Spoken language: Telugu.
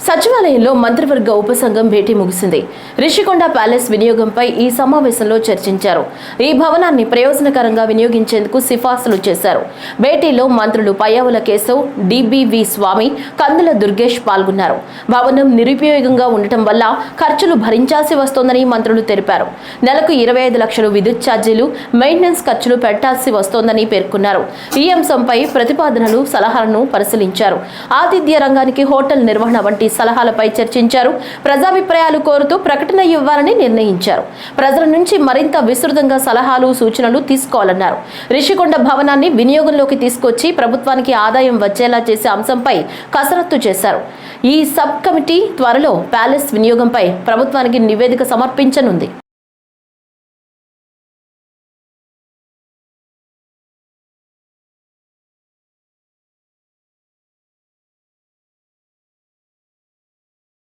సచివాలయంలో మంత్రివర్గ ఉపసంఘం భేటీ ముగిసింది. రిషికొండ ప్యాలెస్ వినియోగంపై ఈ సమావేశంలో చర్చించారు. ఈ భవనాన్ని ప్రయోజనకరంగా వినియోగించేందుకు సిఫార్సులు చేశారు. భేటీలో మంత్రులు పయ్యావుల కేశవ్, డిబివి స్వామి, కందుల దుర్గేష్ పాల్గొన్నారు. భవనం నిరుపయోగంగా ఉండటం వల్ల ఖర్చులు భరించాల్సి వస్తోందని మంత్రులు తెలిపారు. నెలకు 25 లక్షలు విద్యుత్ ఛార్జీలు, మెయింటెనెన్స్ ఖర్చులు పెట్టాల్సి వస్తోందని పేర్కొన్నారు. ఈ అంశంపై ప్రతిపాదనలు, సలహాలను పరిశీలించారు. ఆతిథ్య రంగానికి హోటల్ నిర్వహణ వంటి సలహాలపై చర్చించారు. ప్రజాభిప్రాయాలు కోరుతూ ప్రకటన ఇవ్వాలని నిర్ణయించారు. ప్రజల నుంచి మరింత విస్తృతంగా సలహాలు, సూచనలు తీసుకోవాలన్నారు. రిషికొండ భవనాన్ని వినియోగంలోకి తీసుకొచ్చి ప్రభుత్వానికి ఆదాయం వచ్చేలా చేసే అంశంపై కసరత్తు చేశారు. ఈ సబ్ కమిటీ త్వరలో ప్యాలెస్ వినియోగంపై ప్రభుత్వానికి నివేదిక సమర్పించనుంది.